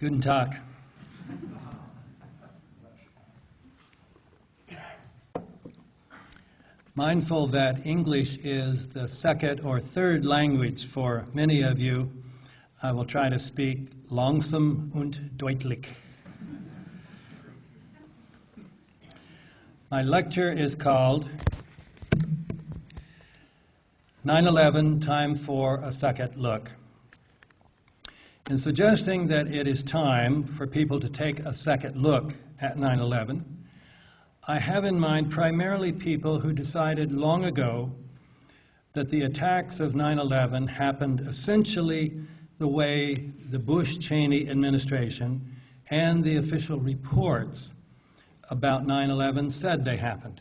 Guten Tag. Mindful that English is the second or third language for many of you, I will try to speak langsam und deutlich. My lecture is called 9/11, Time for a Second Look. In suggesting that it is time for people to take a second look at 9/11, I have in mind primarily people who decided long ago that the attacks of 9/11 happened essentially the way the Bush-Cheney administration and the official reports about 9/11 said they happened,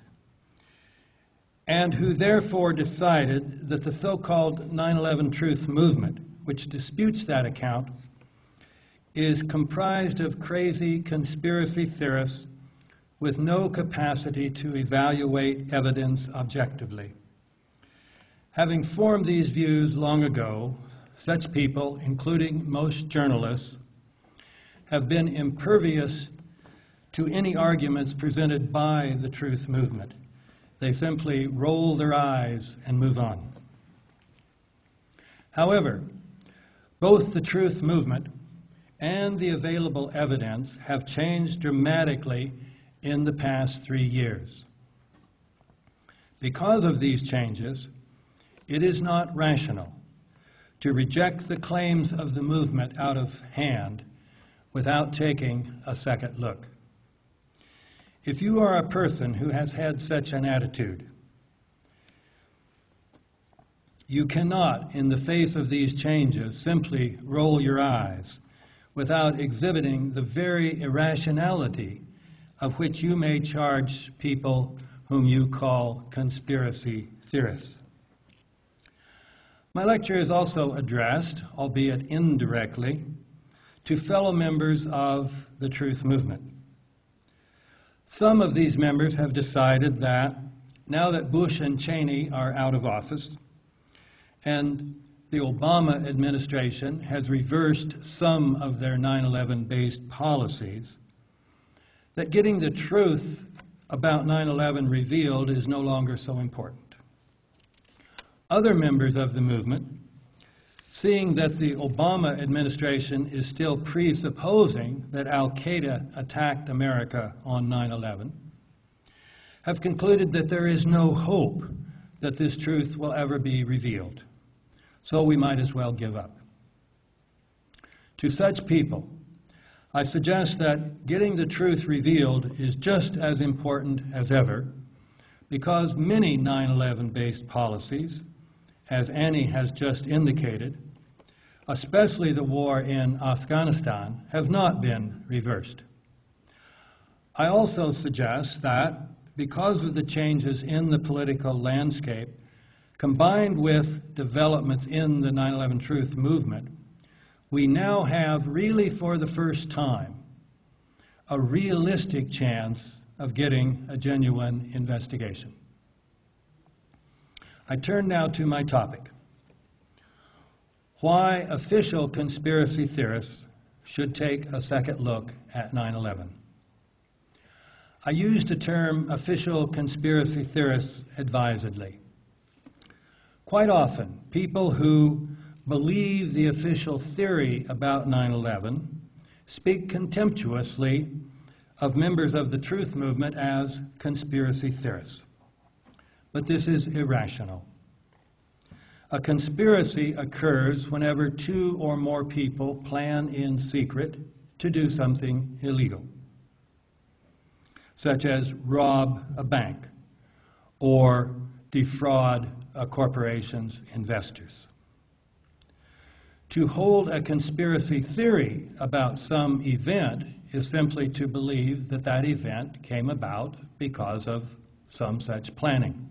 and who therefore decided that the so-called 9/11 truth movement, which disputes that account, is comprised of crazy conspiracy theorists with no capacity to evaluate evidence objectively. Having formed these views long ago, such people, including most journalists, have been impervious to any arguments presented by the truth movement. They simply roll their eyes and move on. However, both the truth movement and the available evidence have changed dramatically in the past 3 years. Because of these changes, it is not rational to reject the claims of the movement out of hand without taking a second look. If you are a person who has had such an attitude, you cannot, in the face of these changes, simply roll your eyes without exhibiting the very irrationality of which you may charge people whom you call conspiracy theorists. My lecture is also addressed, albeit indirectly, to fellow members of the truth movement. Some of these members have decided that now that Bush and Cheney are out of office and the Obama administration has reversed some of their 9/11-based policies, that getting the truth about 9/11 revealed is no longer so important. Other members of the movement, seeing that the Obama administration is still presupposing that Al-Qaeda attacked America on 9/11, have concluded that there is no hope that this truth will ever be revealed. So we might as well give up. To such people, I suggest that getting the truth revealed is just as important as ever, because many 9/11-based policies, as Annie has just indicated, especially the war in Afghanistan, have not been reversed. I also suggest that because of the changes in the political landscape, combined with developments in the 9/11 truth movement, we now have, really for the first time, a realistic chance of getting a genuine investigation. I turn now to my topic: why official conspiracy theorists should take a second look at 9/11. I use the term official conspiracy theorists advisedly. Quite often, people who believe the official theory about 9/11 speak contemptuously of members of the truth movement as conspiracy theorists. But this is irrational. A conspiracy occurs whenever two or more people plan in secret to do something illegal, such as rob a bank or defraud a corporation's investors. To hold a conspiracy theory about some event is simply to believe that that event came about because of some such planning.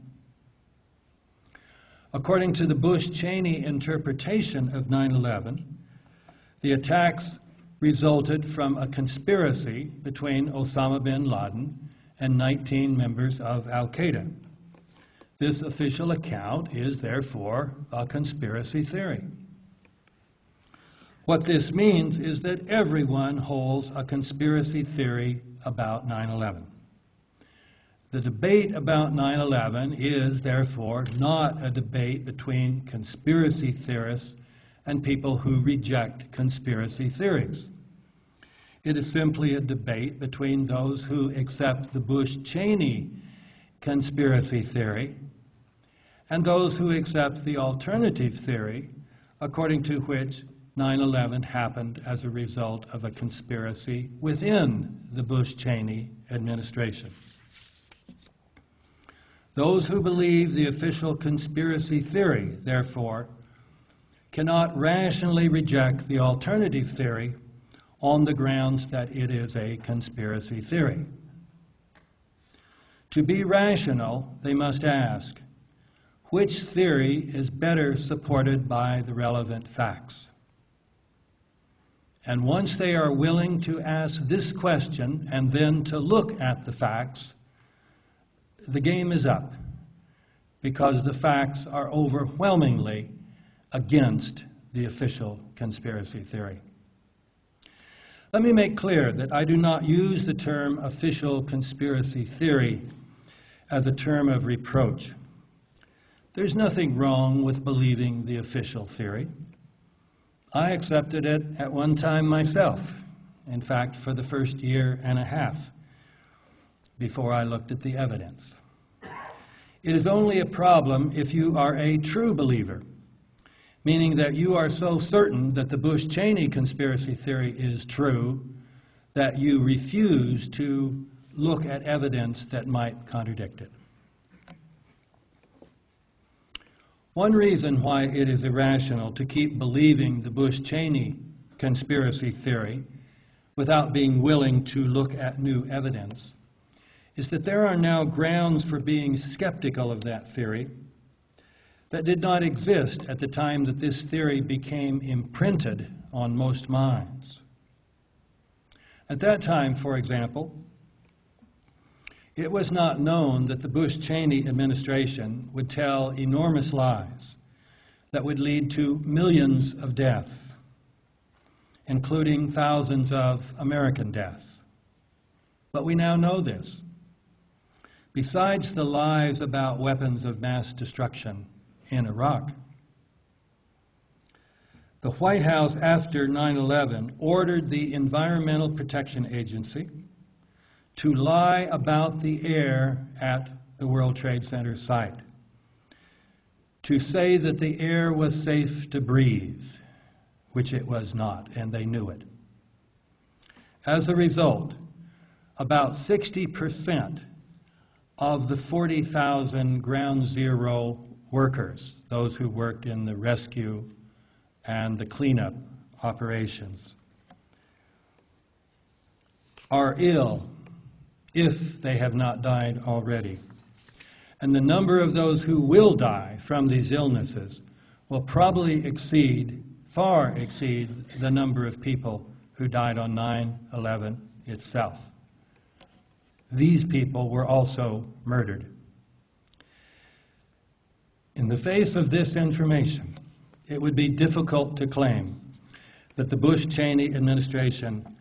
According to the Bush-Cheney interpretation of 9/11, the attacks resulted from a conspiracy between Osama bin Laden and 19 members of Al-Qaeda. This official account is therefore a conspiracy theory. What this means is that everyone holds a conspiracy theory about 9/11. The debate about 9/11 is, therefore, not a debate between conspiracy theorists and people who reject conspiracy theories. It is simply a debate between those who accept the Bush-Cheney conspiracy theory and those who accept the alternative theory, according to which 9/11 happened as a result of a conspiracy within the Bush-Cheney administration. Those who believe the official conspiracy theory, therefore, cannot rationally reject the alternative theory on the grounds that it is a conspiracy theory. To be rational, they must ask, which theory is better supported by the relevant facts? And once they are willing to ask this question and then to look at the facts, the game is up, because the facts are overwhelmingly against the official conspiracy theory. Let me make clear that I do not use the term official conspiracy theory as a term of reproach. There's nothing wrong with believing the official theory. I accepted it at one time myself, in fact, for the first year and a half, before I looked at the evidence. It is only a problem if you are a true believer, meaning that you are so certain that the Bush-Cheney conspiracy theory is true that you refuse to look at evidence that might contradict it. One reason why it is irrational to keep believing the Bush-Cheney conspiracy theory without being willing to look at new evidence is that there are now grounds for being skeptical of that theory that did not exist at the time that this theory became imprinted on most minds. At that time, for example, it was not known that the Bush-Cheney administration would tell enormous lies that would lead to millions of deaths, including thousands of American deaths. But we now know this. Besides the lies about weapons of mass destruction in Iraq, the White House after 9/11 ordered the Environmental Protection Agency to lie about the air at the World Trade Center site, to say that the air was safe to breathe, which it was not, and they knew it. As a result, about 60% of the 40,000 ground zero workers, those who worked in the rescue and the cleanup operations, are ill if they have not died already. And the number of those who will die from these illnesses will probably far exceed the number of people who died on 9/11 itself. These people were also murdered. In the face of this information, it would be difficult to claim that the Bush-Cheney administration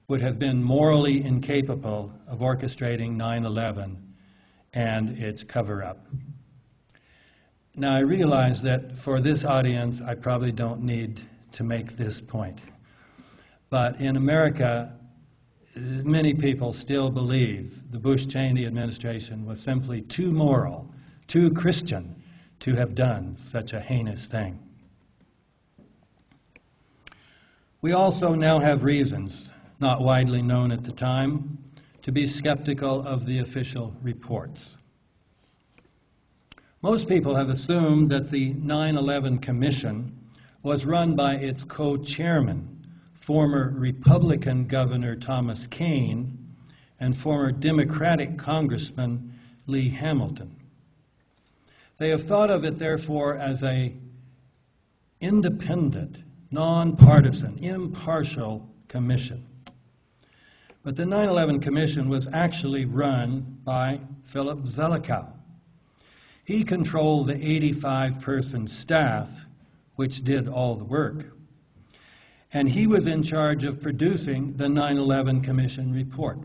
would have been morally incapable of orchestrating 9/11 and its cover-up. Now, I realize that for this audience, I probably don't need to make this point. But in America, many people still believe the Bush-Cheney administration was simply too moral, too Christian to have done such a heinous thing. We also now have reasons, not widely known at the time, to be skeptical of the official reports. Most people have assumed that the 9/11 Commission was run by its co-chairman, former Republican Governor Thomas Kean and former Democratic Congressman Lee Hamilton. They have thought of it, therefore, as an independent, nonpartisan, impartial commission. But the 9/11 Commission was actually run by Philip Zelikow. He controlled the 85-person staff which did all the work. and he was in charge of producing the 9/11 Commission report.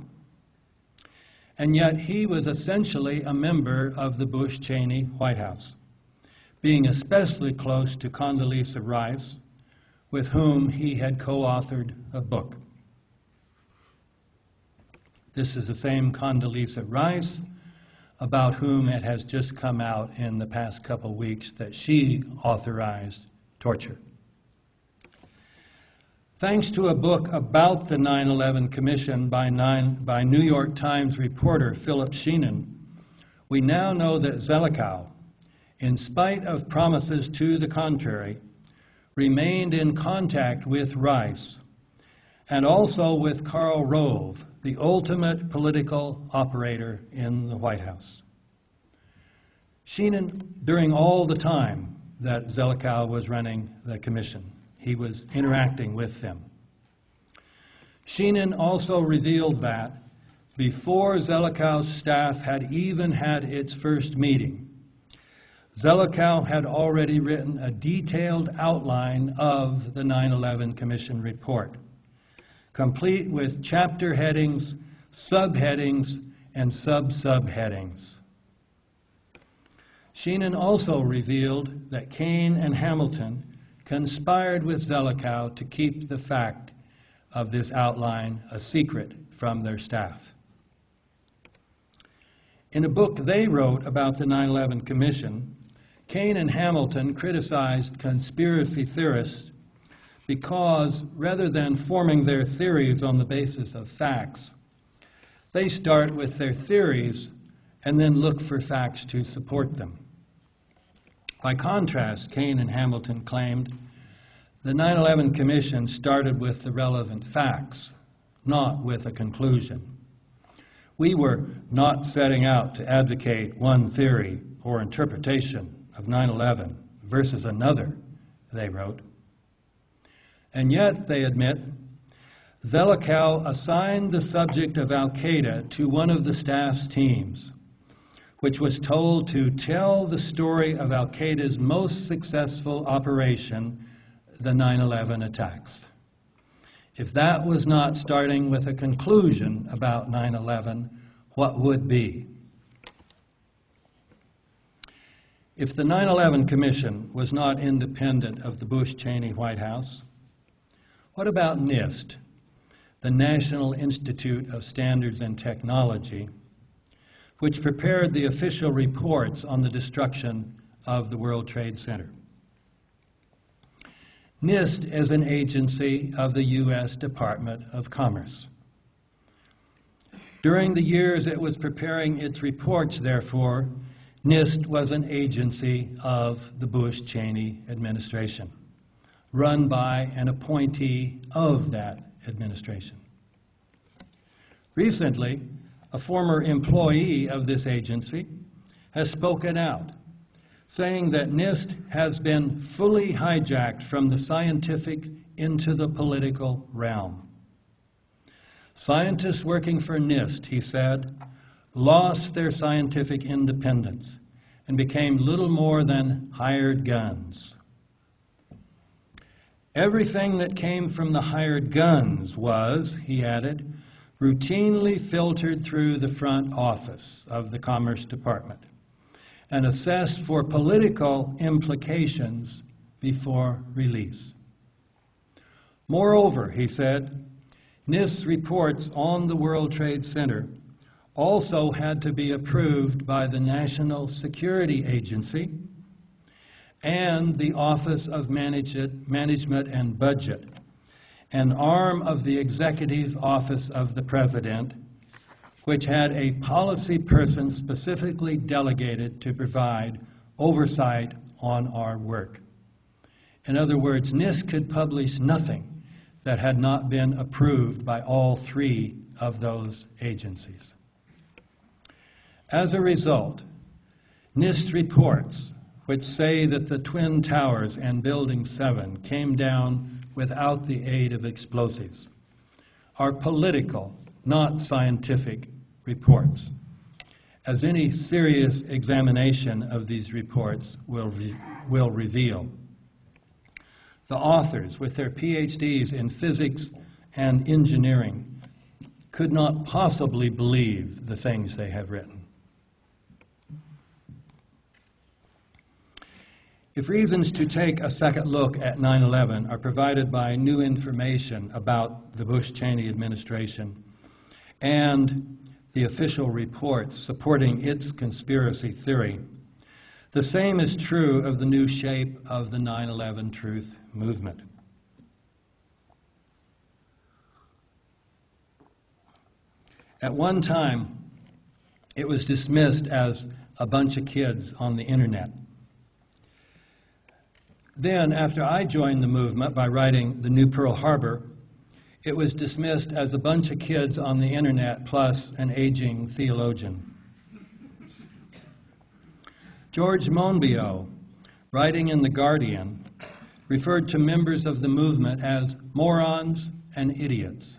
And yet he was essentially a member of the Bush-Cheney White House, being especially close to Condoleezza Rice, with whom he had co-authored a book. This is the same Condoleezza Rice about whom it has just come out in the past couple weeks that she authorized torture. Thanks to a book about the 9/11 Commission by New York Times reporter Philip Sheenan, we now know that Zelikow, in spite of promises to the contrary, remained in contact with Rice and also with Karl Rove, the ultimate political operator in the White House. Sheenan, during all the time that Zelikow was running the commission, he was interacting with them. Sheenan also revealed that before Zelikow's staff had even had its first meeting, Zelikow had already written a detailed outline of the 9/11 Commission report, complete with chapter headings, subheadings, and sub-subheadings. Sheenan also revealed that Kane and Hamilton conspired with Zelikow to keep the fact of this outline a secret from their staff. In a book they wrote about the 9/11 Commission, Kane and Hamilton criticized conspiracy theorists because, rather than forming their theories on the basis of facts, they start with their theories and then look for facts to support them. By contrast, Kane and Hamilton claimed the 9/11 Commission started with the relevant facts, not with a conclusion. We were not setting out to advocate one theory or interpretation of 9/11 versus another, they wrote. And yet, they admit, Zelikow assigned the subject of Al-Qaeda to one of the staff's teams, which was told to tell the story of Al-Qaeda's most successful operation, the 9/11 attacks. If that was not starting with a conclusion about 9/11, what would be? If the 9/11 Commission was not independent of the Bush-Cheney White House, what about NIST, the National Institute of Standards and Technology, which prepared the official reports on the destruction of the World Trade Center? NIST is an agency of the U.S. Department of Commerce. During the years it was preparing its reports, therefore, NIST was an agency of the Bush-Cheney administration, run by an appointee of that administration. Recently, a former employee of this agency has spoken out, saying that NIST has been fully hijacked from the scientific into the political realm. Scientists working for NIST, he said, lost their scientific independence and became little more than hired guns. Everything that came from the hired guns was, he added, routinely filtered through the front office of the Commerce Department and assessed for political implications before release. Moreover, he said, NIST's reports on the World Trade Center also had to be approved by the National Security Agency and the Office of Management and Budget, an arm of the Executive Office of the President, which had a policy person specifically delegated to provide oversight on our work. In other words, NIST could publish nothing that had not been approved by all three of those agencies. As a result, NIST reports, which say that the Twin Towers and Building 7 came down without the aid of explosives, are political, not scientific reports, as any serious examination of these reports will reveal. The authors, with their PhDs in physics and engineering, could not possibly believe the things they have written. If reasons to take a second look at 9/11 are provided by new information about the Bush-Cheney administration and the official reports supporting its conspiracy theory, the same is true of the new shape of the 9/11 truth movement. At one time, it was dismissed as a bunch of kids on the internet. Then, after I joined the movement by writing The New Pearl Harbor, it was dismissed as a bunch of kids on the internet plus an aging theologian. George Monbiot, writing in The Guardian, referred to members of the movement as morons and idiots.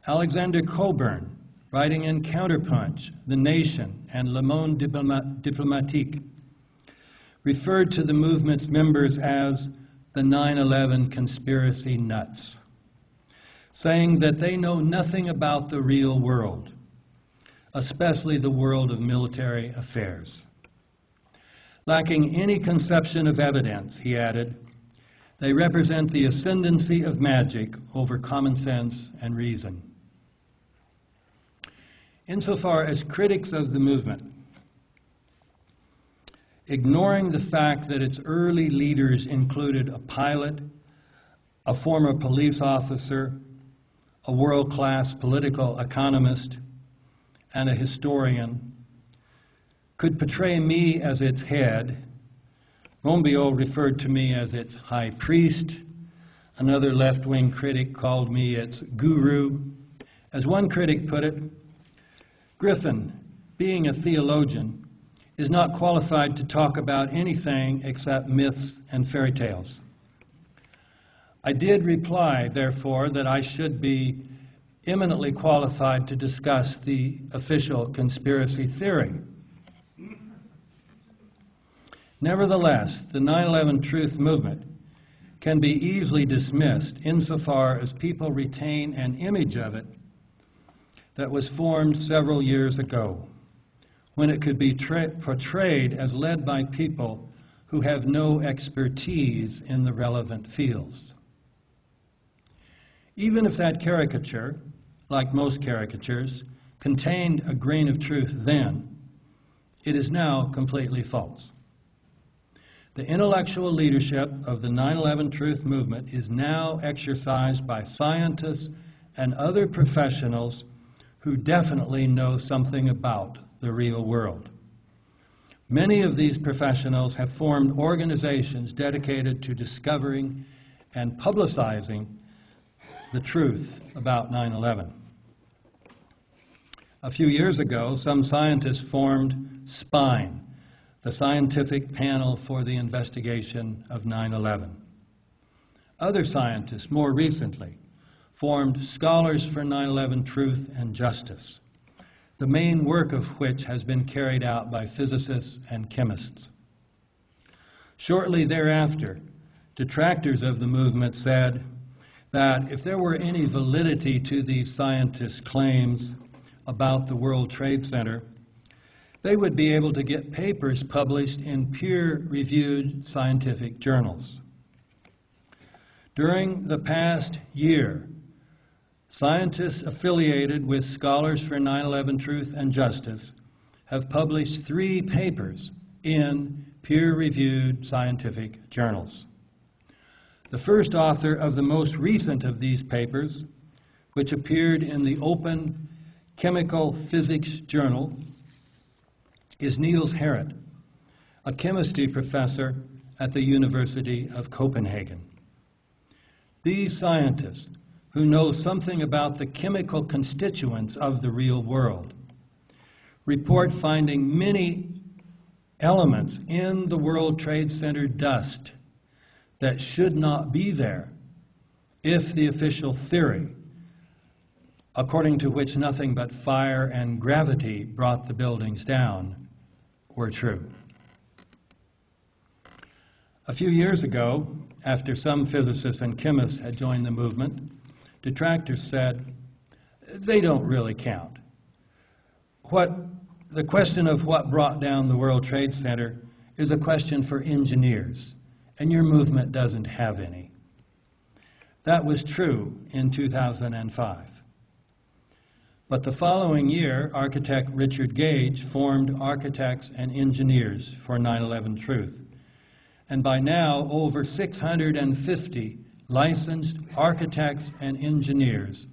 Alexander Cockburn, writing in Counterpunch, The Nation, and Le Monde Diplomatique, referred to the movement's members as the 9/11 conspiracy nuts, saying that they know nothing about the real world, especially the world of military affairs. Lacking any conception of evidence, he added, they represent the ascendancy of magic over common sense and reason. Insofar as critics of the movement, ignoring the fact that its early leaders included a pilot, a former police officer, a world-class political economist, and a historian, could portray me as its head. Monbiot referred to me as its high priest. Another left-wing critic called me its guru. As one critic put it, Griffin, being a theologian, is not qualified to talk about anything except myths and fairy tales. I did reply, therefore, that I should be eminently qualified to discuss the official conspiracy theory. Nevertheless, the 9/11 truth movement can be easily dismissed insofar as people retain an image of it that was formed several years ago, when it could be portrayed as led by people who have no expertise in the relevant fields. Even if that caricature, like most caricatures, contained a grain of truth then, it is now completely false. The intellectual leadership of the 9/11 truth movement is now exercised by scientists and other professionals who definitely know something about the real world. Many of these professionals have formed organizations dedicated to discovering and publicizing the truth about 9/11. A few years ago, some scientists formed SPINE, the Scientific Panel for the Investigation of 9/11. Other scientists, more recently, formed Scholars for 9/11 Truth and Justice, the main work of which has been carried out by physicists and chemists. Shortly thereafter, detractors of the movement said that if there were any validity to these scientists' claims about the World Trade Center, they would be able to get papers published in peer-reviewed scientific journals. During the past year, scientists affiliated with Scholars for 9/11 Truth and Justice have published 3 papers in peer-reviewed scientific journals. The first author of the most recent of these papers, which appeared in the Open Chemical Physics Journal, is Niels Harrit, a chemistry professor at the University of Copenhagen. These scientists, who know something about the chemical constituents of the real world, report finding many elements in the World Trade Center dust that should not be there if the official theory, according to which nothing but fire and gravity brought the buildings down, were true. A few years ago, after some physicists and chemists had joined the movement, detractors said, they don't really count. The question of what brought down the World Trade Center is a question for engineers, and your movement doesn't have any. That was true in 2005. But the following year, architect Richard Gage formed Architects and Engineers for 9/11 Truth. And by now, over 650 licensed architects and engineers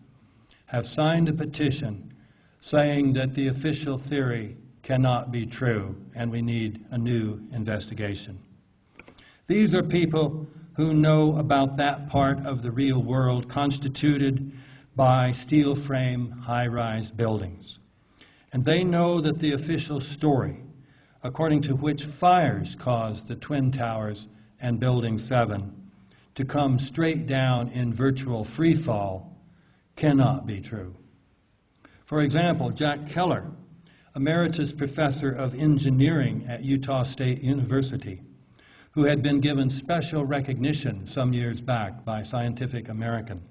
have signed a petition saying that the official theory cannot be true and we need a new investigation. These are people who know about that part of the real world constituted by steel frame high-rise buildings. And they know that the official story, according to which fires caused the Twin Towers and Building 7 to come straight down in virtual free fall, cannot be true. For example, Jack Keller, emeritus professor of engineering at Utah State University, who had been given special recognition some years back by Scientific American,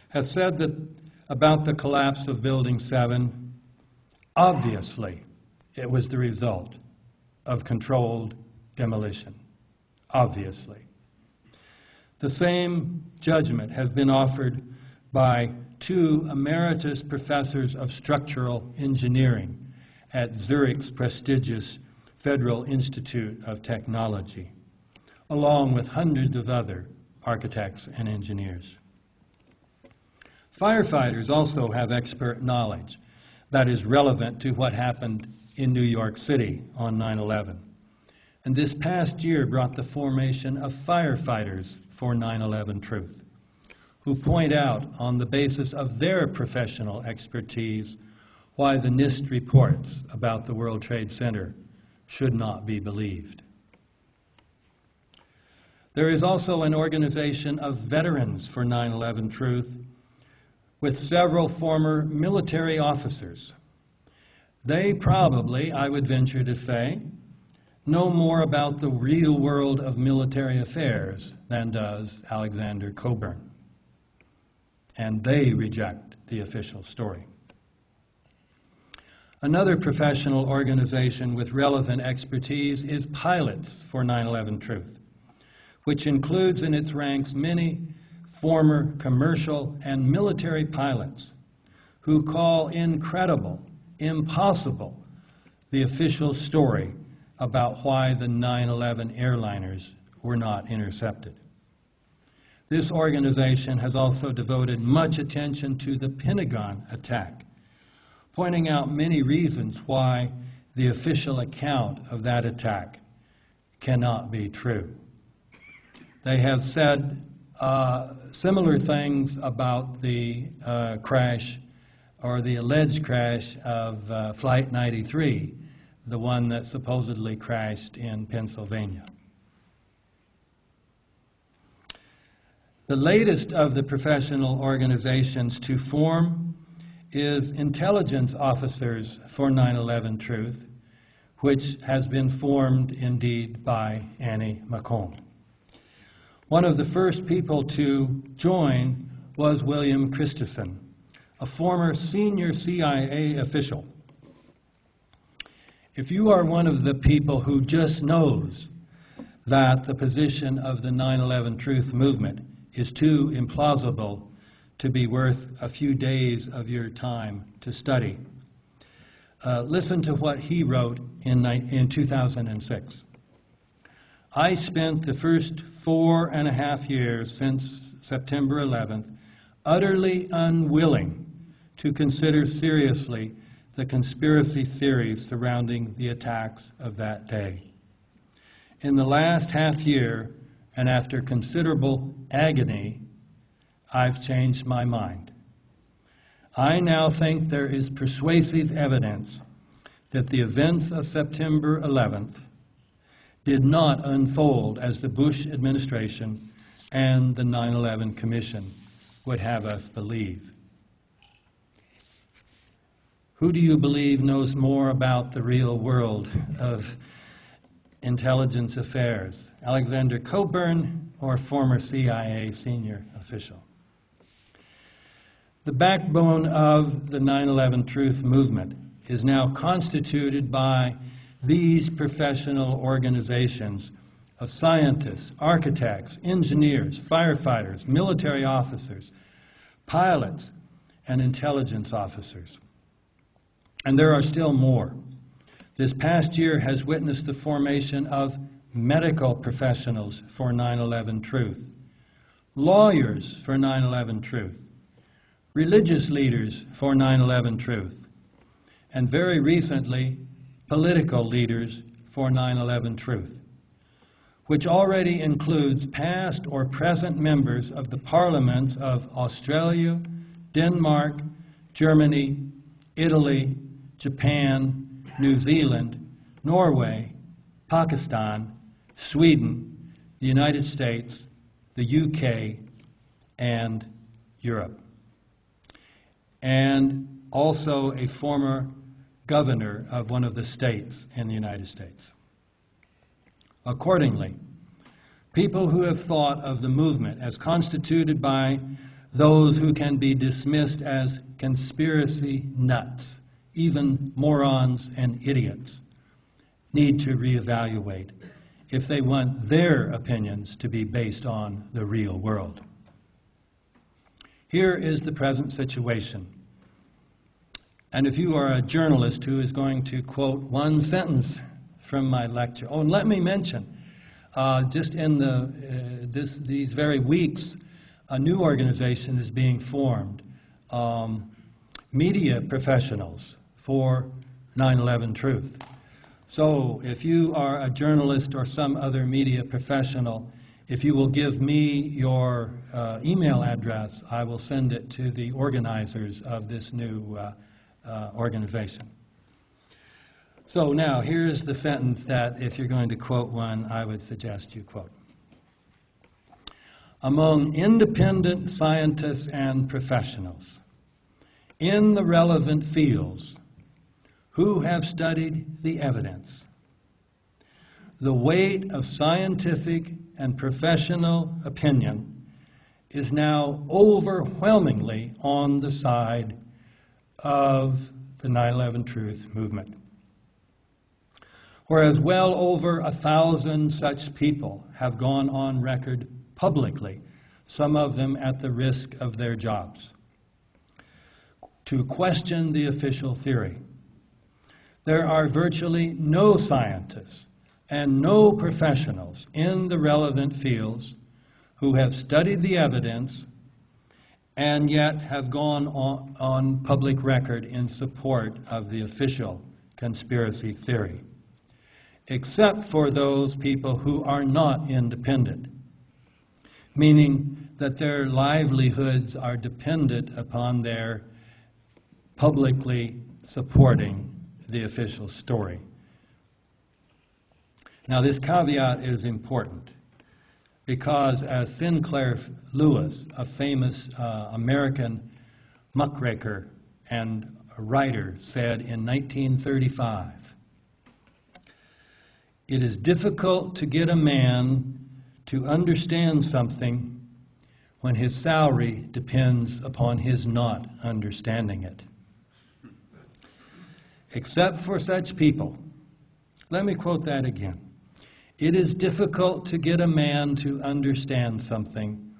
has said that about the collapse of Building 7, obviously it was the result of controlled demolition. Obviously. The same judgment has been offered by two emeritus professors of structural engineering at Zurich's prestigious Federal Institute of Technology, along with hundreds of other architects and engineers. Firefighters also have expert knowledge that is relevant to what happened in New York City on 9/11. And this past year brought the formation of firefighters for 9/11 Truth, who point out on the basis of their professional expertise why the NIST reports about the World Trade Center should not be believed. There is also an organization of veterans for 9/11 Truth with several former military officers. They probably, I would venture to say, know more about the real world of military affairs than does Alexander Coburn. And they reject the official story. Another professional organization with relevant expertise is Pilots for 9/11 Truth, which includes in its ranks many former commercial and military pilots who call incredible, impossible, the official story about why the 9/11 airliners were not intercepted. This organization has also devoted much attention to the Pentagon attack, pointing out many reasons why the official account of that attack cannot be true. They have said similar things about the crash or the alleged crash of Flight 93, the one that supposedly crashed in Pennsylvania. The latest of the professional organizations to form is Intelligence Officers for 9/11 Truth, which has been formed indeed by Annie McComb. One of the first people to join was William Christensen, a former senior CIA official. If you are one of the people who just knows that the position of the 9/11 Truth movement is too implausible to be worth a few days of your time to study, listen to what he wrote in 2006. I spent the first 4.5 years since September 11th utterly unwilling to consider seriously the conspiracy theories surrounding the attacks of that day. In the last half year, and after considerable agony, I've changed my mind. I now think there is persuasive evidence that the events of September 11th did not unfold as the Bush administration and the 9/11 Commission would have us believe. Who do you believe knows more about the real world of Intelligence Affairs, Alexander Coburn, or former CIA senior official. The backbone of the 9/11 Truth movement is now constituted by these professional organizations of scientists, architects, engineers, firefighters, military officers, pilots, and intelligence officers. And there are still more. This past year has witnessed the formation of medical professionals for 9/11 Truth, lawyers for 9/11 Truth, religious leaders for 9/11 Truth, and very recently, political leaders for 9/11 Truth, which already includes past or present members of the parliaments of Australia, Denmark, Germany, Italy, Japan, New Zealand, Norway, Pakistan, Sweden, the United States, the UK, and Europe. And also a former governor of one of the states in the United States. Accordingly, people who have thought of the movement as constituted by those who can be dismissed as conspiracy nuts, even morons and idiots, need to reevaluate if they want their opinions to be based on the real world. Here is the present situation. And if you are a journalist who is going to quote one sentence from my lecture, and let me mention, just in these very weeks, a new organization is being formed, media professionals for 9/11 Truth. So if you are a journalist or some other media professional, if you will give me your email address, I will send it to the organizers of this new organization. So now, here's the sentence that, if you're going to quote one, I would suggest you quote. Among independent scientists and professionals in the relevant fields who have studied the evidence, the weight of scientific and professional opinion is now overwhelmingly on the side of the 9/11 Truth movement. Whereas well over 1,000 such people have gone on record publicly, some of them at the risk of their jobs, to question the official theory. There are virtually no scientists and no professionals in the relevant fields who have studied the evidence and yet have gone on public record in support of the official conspiracy theory, except for those people who are not independent, meaning that their livelihoods are dependent upon their publicly supporting the official story. Now, this caveat is important because, as Sinclair Lewis, a famous American muckraker and a writer, said in 1935, it is difficult to get a man to understand something when his salary depends upon his not understanding it. Except for such people, let me quote that again. It is difficult to get a man to understand something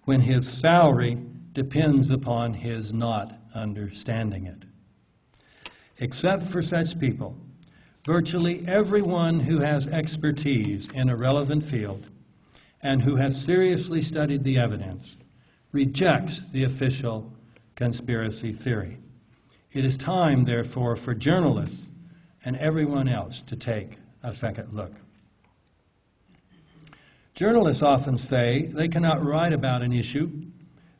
when his salary depends upon his not understanding it. Except for such people, virtually everyone who has expertise in a relevant field and who has seriously studied the evidence rejects the official conspiracy theory. It is time, therefore, for journalists and everyone else to take a second look. Journalists often say they cannot write about an issue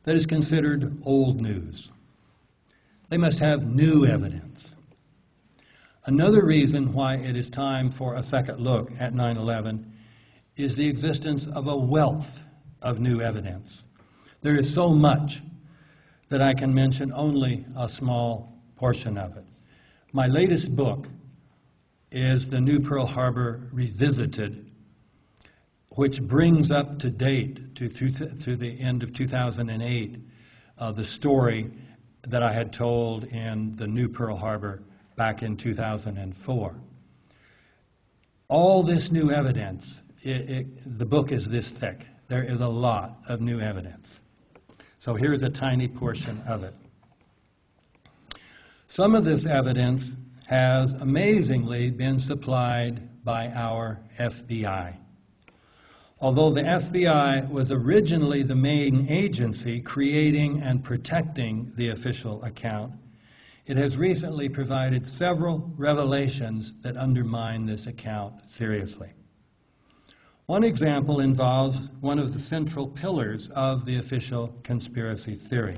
that is considered old news. They must have new evidence. Another reason why it is time for a second look at 9/11 is the existence of a wealth of new evidence. There is so much that I can mention only a small portion of it. My latest book is the New Pearl Harbor Revisited, which brings up to date to the end of 2008 the story that I had told in the New Pearl Harbor back in 2004. All this new evidence, the book is this thick. There is a lot of new evidence. So here's a tiny portion of it. Some of this evidence has amazingly been supplied by our FBI. Although the FBI was originally the main agency creating and protecting the official account, it has recently provided several revelations that undermine this account seriously. One example involves one of the central pillars of the official conspiracy theory,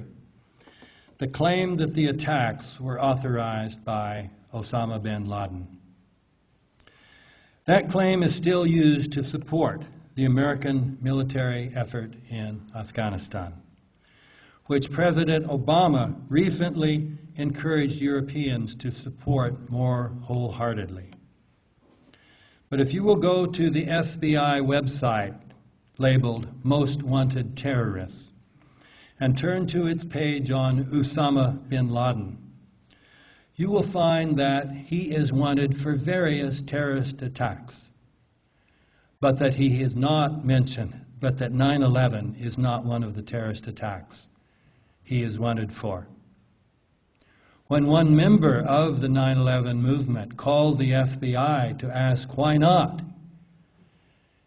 the claim that the attacks were authorized by Osama bin Laden. That claim is still used to support the American military effort in Afghanistan, which President Obama recently encouraged Europeans to support more wholeheartedly. But if you will go to the FBI website labeled Most Wanted Terrorists and turn to its page on Osama bin Laden, you will find that he is wanted for various terrorist attacks, but that he is not mentioned, but that 9/11 is not one of the terrorist attacks he is wanted for. When one member of the 9/11 movement called the FBI to ask why not,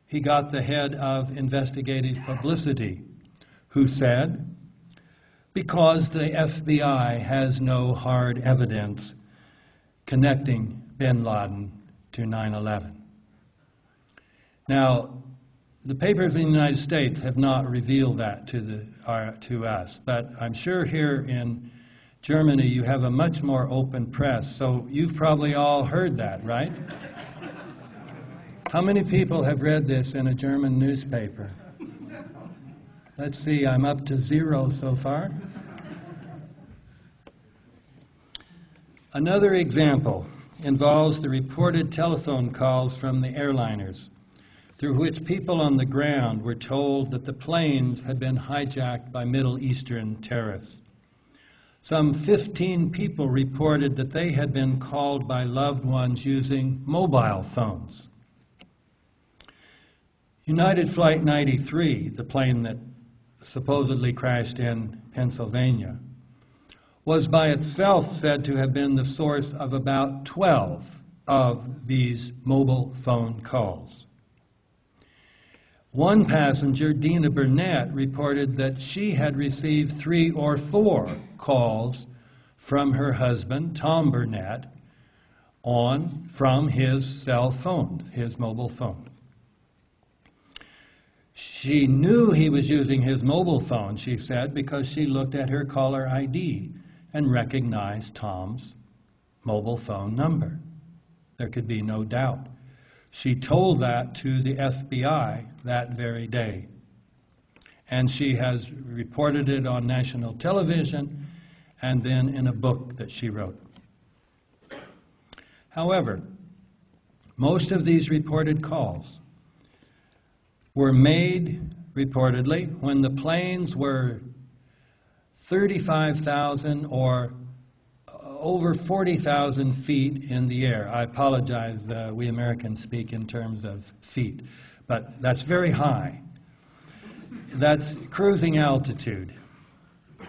he got the head of investigative publicity, who said, because the FBI has no hard evidence connecting bin Laden to 9/11. Now, the papers in the United States have not revealed that to us, but I'm sure here in Germany you have a much more open press, so you've probably all heard that, right? How many people have read this in a German newspaper? Let's see, I'm up to 0 so far. Another example involves the reported telephone calls from the airliners, through which people on the ground were told that the planes had been hijacked by Middle Eastern terrorists. Some 15 people reported that they had been called by loved ones using mobile phones. United Flight 93, the plane that supposedly crashed in Pennsylvania, was by itself said to have been the source of about 12 of these mobile phone calls. One passenger, Dina Burnett, reported that she had received 3 or 4 calls from her husband, Tom Burnett, from his cell phone, his mobile phone. She knew he was using his mobile phone, she said, because she looked at her caller ID and recognized Tom's mobile phone number. There could be no doubt. She told that to the FBI that very day. And she has reported it on national television and then in a book that she wrote. However, most of these reported calls were made, reportedly, when the planes were 35,000 or over 40,000 feet in the air. I apologize, we Americans speak in terms of feet, but that's very high. That's cruising altitude.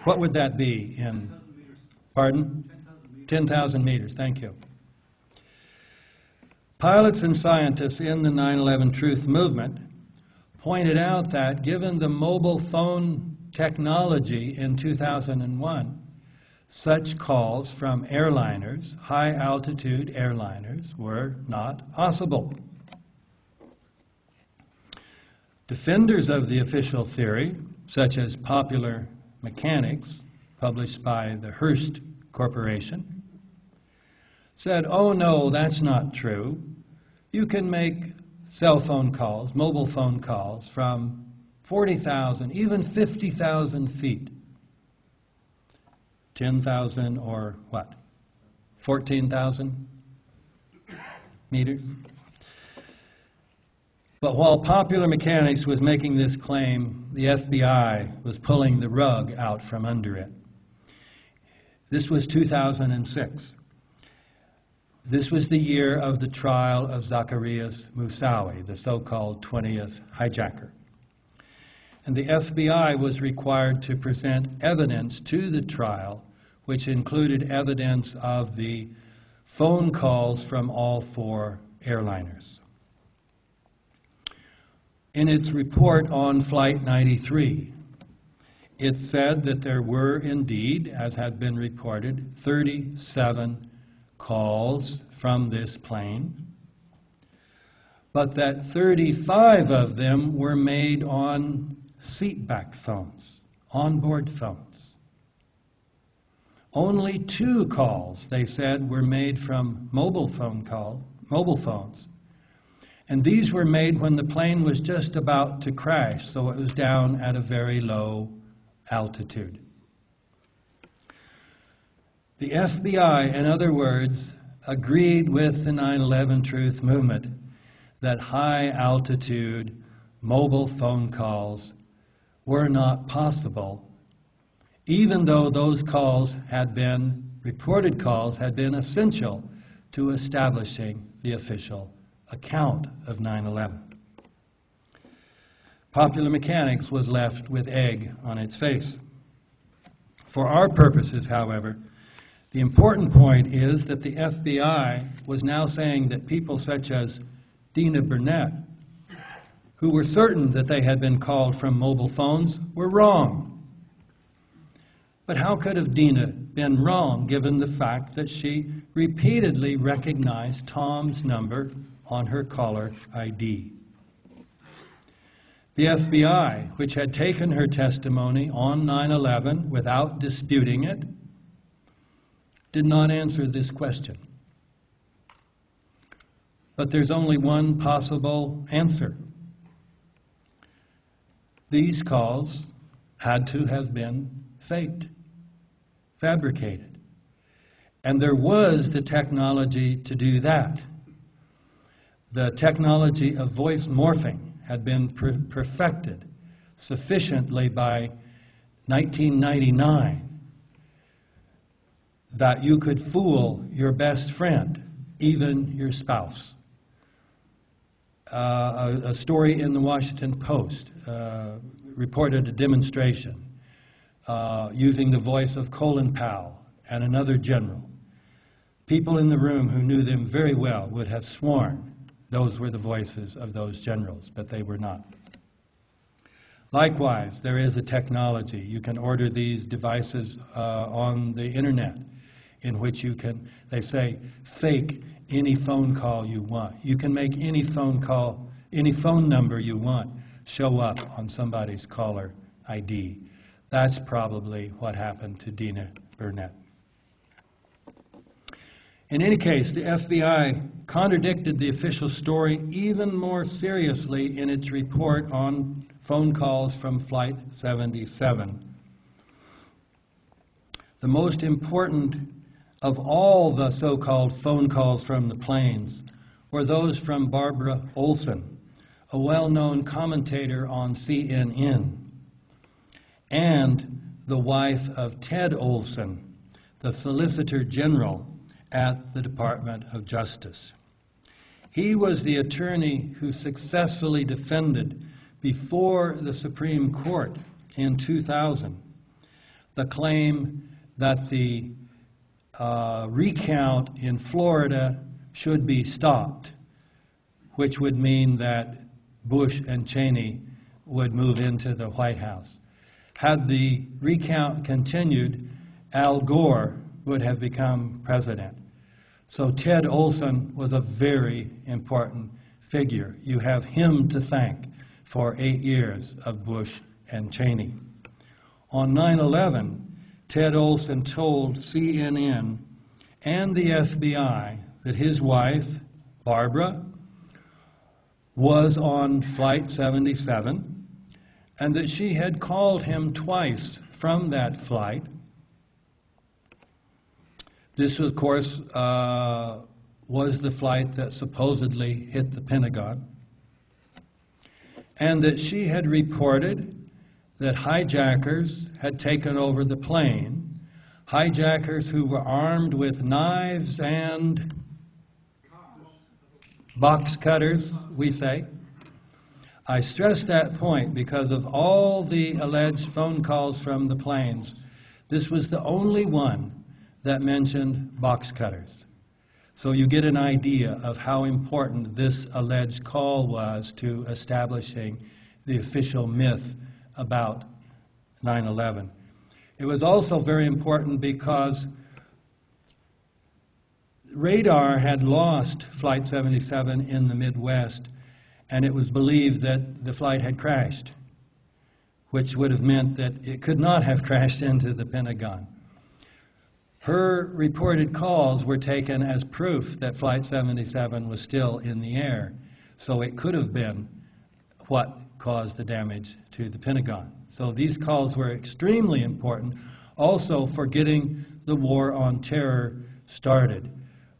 What would that be in, pardon? 10,000 meters, thank you. Pilots and scientists in the 9/11 Truth Movement pointed out that given the mobile phone technology in 2001, such calls from airliners, high-altitude airliners, were not possible. Defenders of the official theory, such as Popular Mechanics, published by the Hearst Corporation, said, oh no, that's not true. You can make cell phone calls, mobile phone calls, from 40,000, even 50,000 feet. 10,000 or what? 14,000? meters. But while Popular Mechanics was making this claim, the FBI was pulling the rug out from under it. This was 2006. This was the year of the trial of Zacarias Moussaoui, the so-called 20th hijacker. And the FBI was required to present evidence to the trial, which included evidence of the phone calls from all 4 airliners. In its report on Flight 93, it said that there were indeed, as had been reported, 37 calls from this plane, but that 35 of them were made on seatback phones, onboard phones. Only 2 calls, they said, were made from mobile phones. And these were made when the plane was just about to crash, so it was down at a very low altitude. The FBI, in other words, agreed with the 9/11 Truth Movement that high-altitude mobile phone calls were not possible, even though those reported calls had been essential to establishing the official account of 9/11. Popular Mechanics was left with egg on its face. For our purposes, however, the important point is that the FBI was now saying that people such as Dina Burnett, who were certain that they had been called from mobile phones, were wrong. But how could have Dina been wrong given the fact that she repeatedly recognized Tom's number on her caller ID? The FBI, which had taken her testimony on 9/11 without disputing it, did not answer this question. But there's only one possible answer. These calls had to have been faked, fabricated. And there was the technology to do that. The technology of voice morphing had been perfected sufficiently by 1999 that you could fool your best friend, even your spouse. A story in the Washington Post reported a demonstration using the voice of Colin Powell and another general. People in the room who knew them very well would have sworn those were the voices of those generals, but they were not. Likewise, there is a technology. You can order these devices on the internet in which you can, they say, fake any phone call you want. You can make any phone call, any phone number you want show up on somebody's caller ID. That's probably what happened to Dina Burnett. In any case, the FBI contradicted the official story even more seriously in its report on phone calls from Flight 77. The most important of all the so-called phone calls from the planes were those from Barbara Olson, a well-known commentator on CNN, and the wife of Ted Olson, the Solicitor General at the Department of Justice. He was the attorney who successfully defended before the Supreme Court in 2000 the claim that the recount in Florida should be stopped, which would mean that Bush and Cheney would move into the White House. Had the recount continued, Al Gore would have become president. So Ted Olson was a very important figure. You have him to thank for 8 years of Bush and Cheney. On 9/11, Ted Olson told CNN and the FBI that his wife, Barbara, was on Flight 77 and that she had called him twice from that flight. This, of course, was the flight that supposedly hit the Pentagon, and that she had reported that hijackers had taken over the plane, hijackers who were armed with knives and box cutters, we say. I stress that point because of all the alleged phone calls from the planes, this was the only one that mentioned box cutters. So you get an idea of how important this alleged call was to establishing the official myth about 9/11. It was also very important because radar had lost Flight 77 in the Midwest, and it was believed that the flight had crashed, which would have meant that it could not have crashed into the Pentagon. Her reported calls were taken as proof that Flight 77 was still in the air, so it could have been what caused the damage to the Pentagon. So these calls were extremely important also for getting the war on terror started.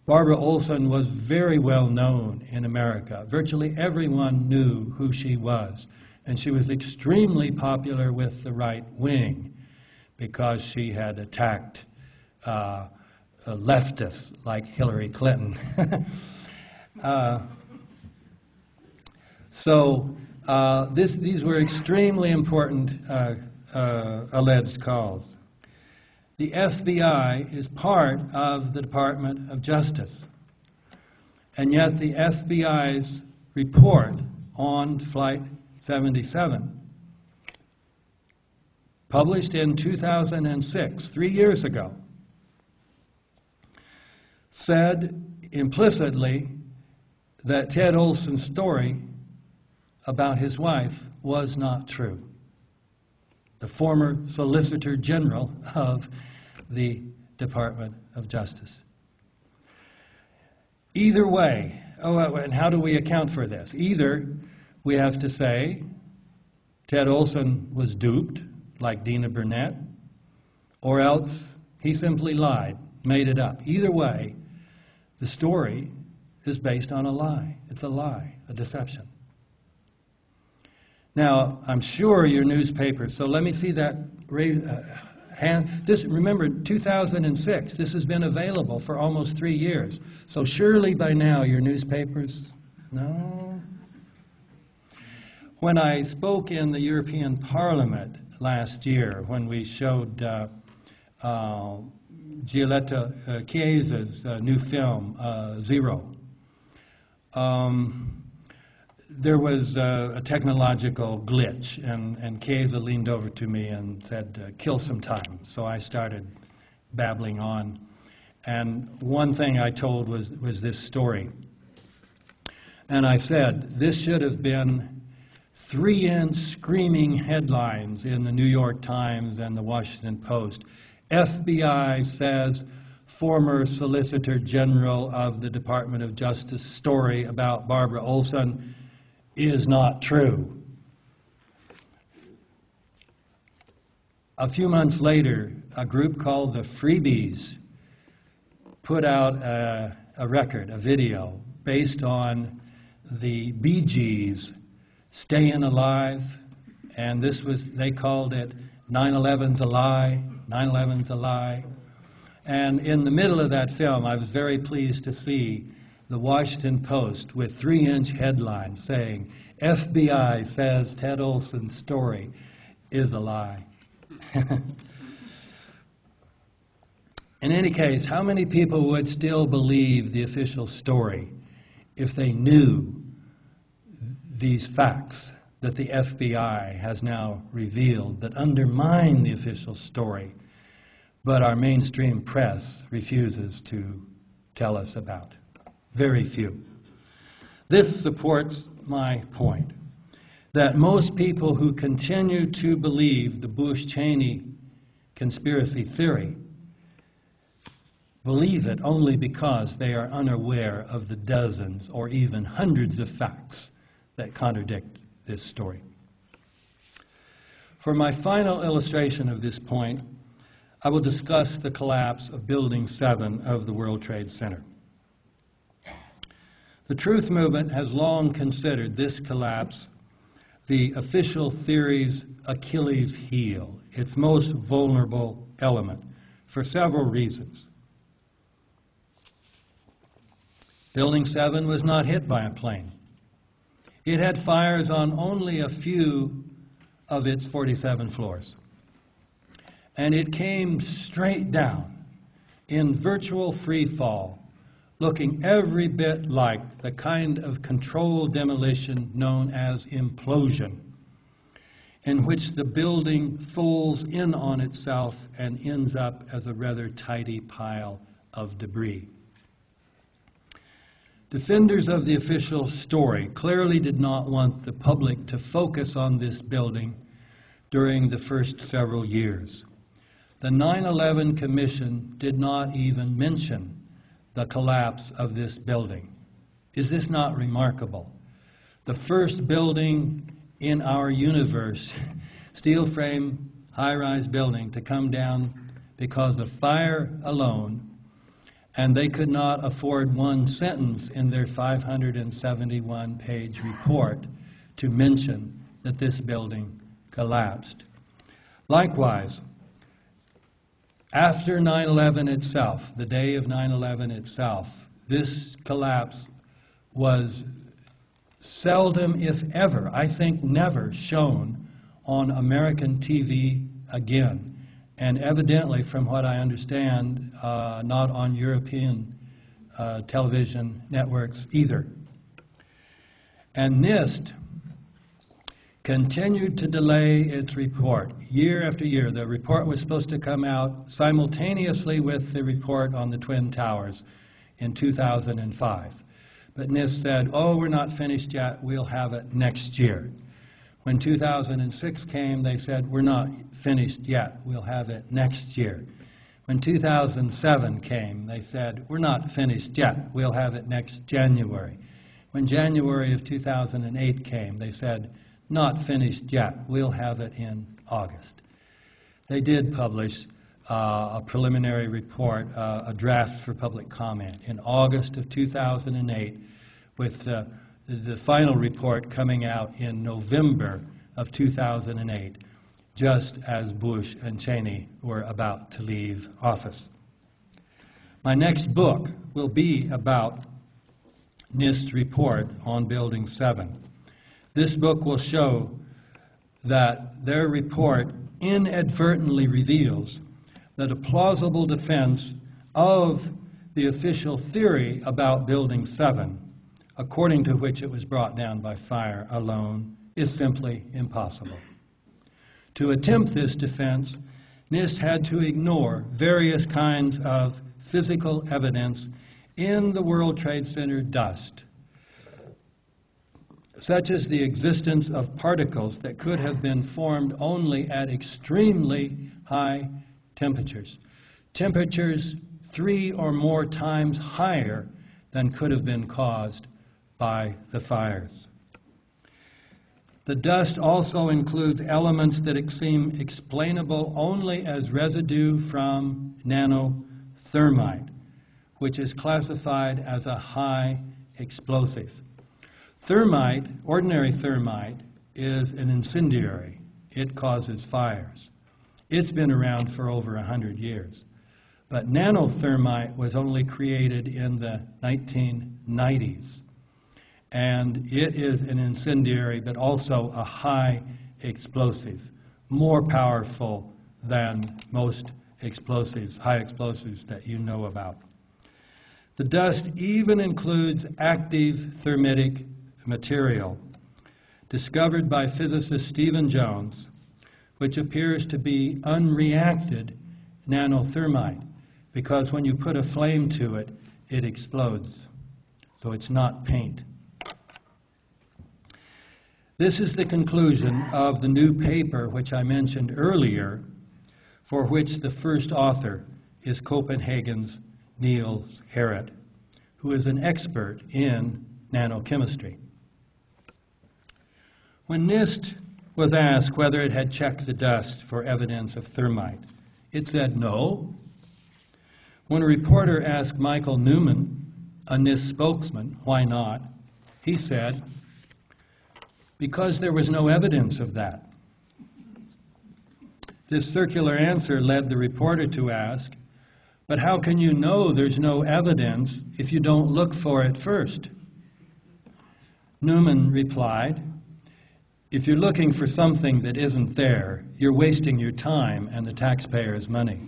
Barbara Olson was very well known in America. Virtually everyone knew who she was, and she was extremely popular with the right wing because she had attacked leftists like Hillary Clinton. These were extremely important alleged calls. The FBI is part of the Department of Justice, and yet the FBI's report on Flight 77, published in 2006, 3 years ago, said implicitly that Ted Olson's story about his wife was not true. The former Solicitor General of the Department of Justice. Either way, and how do we account for this? Either we have to say Ted Olson was duped, like Dina Burnett, or else he simply lied, made it up. Either way, the story is based on a lie. It's a lie, a deception. Now, I'm sure your newspapers, so let me see that hand. This, remember, 2006, this has been available for almost 3 years. So surely by now your newspapers, no? When I spoke in the European Parliament last year, when we showed Giulietta Chiesa's new film, Zero, there was a technological glitch, and Chiesa leaned over to me and said, kill some time. So I started babbling on. And one thing I told was this story. And I said, this should have been 3-inch screaming headlines in the New York Times and the Washington Post. FBI says former Solicitor General of the Department of Justice story about Barbara Olson is not true. A few months later, a group called the Freebies put out a record, a video, based on the Bee Gees' Staying Alive, and they called it 9/11's a Lie, 9/11's a Lie. And in the middle of that film, I was very pleased to see the Washington Post with 3-inch headlines saying, FBI says Ted Olson's story is a lie. In any case, how many people would still believe the official story if they knew these facts that the FBI has now revealed that undermine the official story, but our mainstream press refuses to tell us about? Very few. This supports my point that most people who continue to believe the Bush-Cheney conspiracy theory believe it only because they are unaware of the dozens or even hundreds of facts that contradict this story. For my final illustration of this point, I will discuss the collapse of Building 7 of the World Trade Center. The truth movement has long considered this collapse the official theory's Achilles heel, its most vulnerable element, for several reasons. Building 7 was not hit by a plane. It had fires on only a few of its 47 floors. And it came straight down in virtual free fall, looking every bit like the kind of controlled demolition known as implosion, in which the building folds in on itself and ends up as a rather tidy pile of debris. Defenders of the official story clearly did not want the public to focus on this building during the first several years. The 9/11 Commission did not even mention the collapse of this building. Is this not remarkable? The first building in our universe, steel frame, high-rise building, to come down because of fire alone, and they could not afford one sentence in their 571-page report to mention that this building collapsed. Likewise, after 9/11 itself, the day of 9/11 itself, this collapse was seldom, if ever, I think never, shown on American TV again. And evidently, from what I understand, not on European television networks either. And NIST continued to delay its report year after year. The report was supposed to come out simultaneously with the report on the Twin Towers in 2005. But NIST said, oh, we're not finished yet, we'll have it next year. When 2006 came, they said, we're not finished yet, we'll have it next year. When 2007 came, they said, we're not finished yet, we'll have it next January. When January of 2008 came, they said, not finished yet, we'll have it in August. They did publish a preliminary report, a draft for public comment in August of 2008, with the final report coming out in November of 2008, just as Bush and Cheney were about to leave office. My next book will be about NIST report on Building 7. This book will show that their report inadvertently reveals that a plausible defense of the official theory about Building 7, according to which it was brought down by fire alone, is simply impossible. To attempt this defense, NIST had to ignore various kinds of physical evidence in the World Trade Center dust, such as the existence of particles that could have been formed only at extremely high temperatures, temperatures 3 or more times higher than could have been caused by the fires. The dust also includes elements that seem explainable only as residue from nanothermite, which is classified as a high explosive. Thermite, ordinary thermite, is an incendiary. It causes fires. It's been around for over 100 years. But nanothermite was only created in the 1990s. And it is an incendiary, but also a high explosive, more powerful than most explosives, high explosives that you know about. The dust even includes active thermitic material discovered by physicist Stephen Jones, which appears to be unreacted nanothermite, because when you put a flame to it, it explodes. So it's not paint. This is the conclusion of the new paper which I mentioned earlier, for which the first author is Copenhagen's Niels Harrit, who is an expert in nanochemistry. When NIST was asked whether it had checked the dust for evidence of thermite, it said no. When a reporter asked Michael Newman a NIST spokesman, why not, he said, because there was no evidence of that. This circular answer led the reporter to ask, but how can you know there's no evidence if you don't look for it first? Newman replied, if you're looking for something that isn't there, you're wasting your time and the taxpayers' money.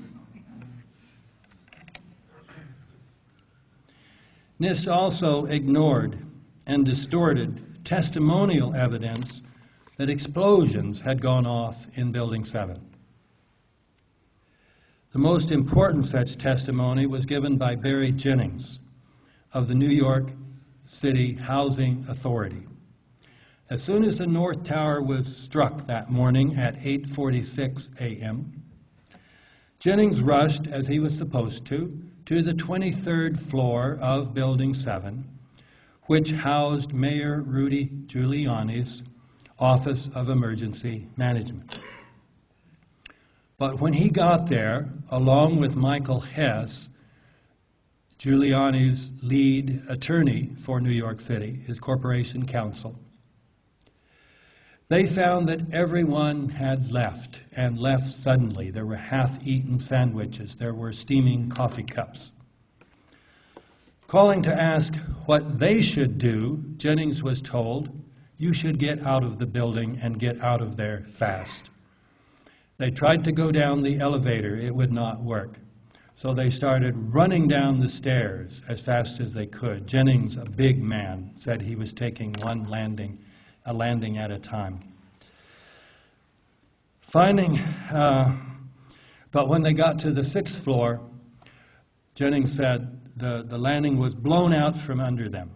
NIST also ignored and distorted testimonial evidence that explosions had gone off in Building 7. The most important such testimony was given by Barry Jennings of the New York City Housing Authority. As soon as the North Tower was struck that morning at 8:46 a.m., Jennings rushed, as he was supposed to the 23rd floor of Building 7, which housed Mayor Rudy Giuliani's Office of Emergency Management. But when he got there, along with Michael Hess, Giuliani's lead attorney for New York City, his corporation counsel, they found that everyone had left, and left suddenly. There were half-eaten sandwiches. There were steaming coffee cups. Calling to ask what they should do, Jennings was told, you should get out of the building and get out of there fast. They tried to go down the elevator. It would not work. So they started running down the stairs as fast as they could. Jennings, a big man, said he was taking a landing at a time. But when they got to the 6th floor, Jennings said the landing was blown out from under them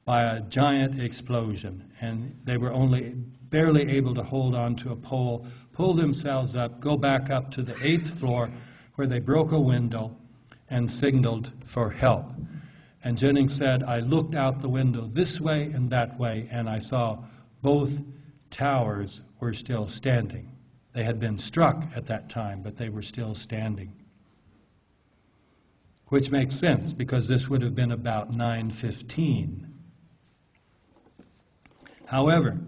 by a giant explosion, and they were only barely able to hold on to a pole, pull themselves up, go back up to the 8th floor, where they broke a window and signaled for help. And Jennings said, I looked out the window this way and that way, and I saw both towers were still standing. They had been struck at that time, but they were still standing. Which makes sense, because this would have been about 9:15. However,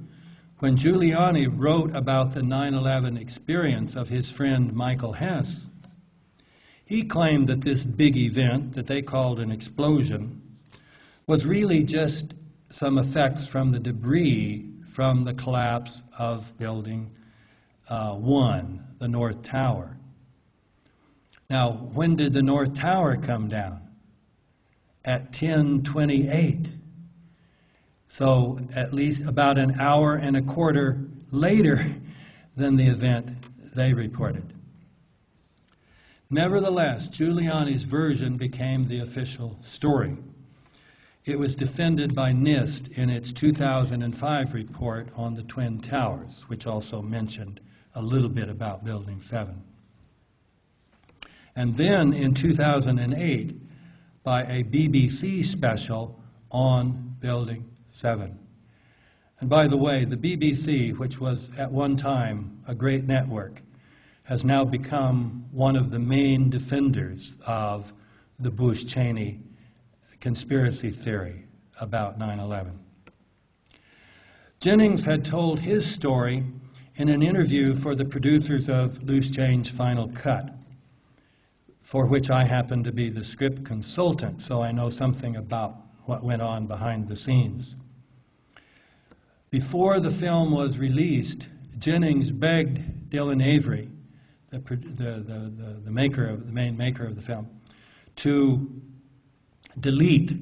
when Giuliani wrote about the 9/11 experience of his friend Michael Hess, he claimed that this big event that they called an explosion was really just some effects from the debris from the collapse of Building 1, the North Tower. Now, when did the North Tower come down? At 10:28. So at least about an hour and a quarter later than the event they reported. Nevertheless, Giuliani's version became the official story. It was defended by NIST in its 2005 report on the Twin Towers, which also mentioned a little bit about Building 7. And then in 2008, by a BBC special on Building 7. And by the way, the BBC, which was at one time a great network, has now become one of the main defenders of the Bush-Cheney conspiracy theory about 9/11. Jennings had told his story in an interview for the producers of Loose Change Final Cut, for which I happen to be the script consultant, so I know something about what went on behind the scenes. Before the film was released, Jennings begged Dylan Avery, the main maker of the film, to delete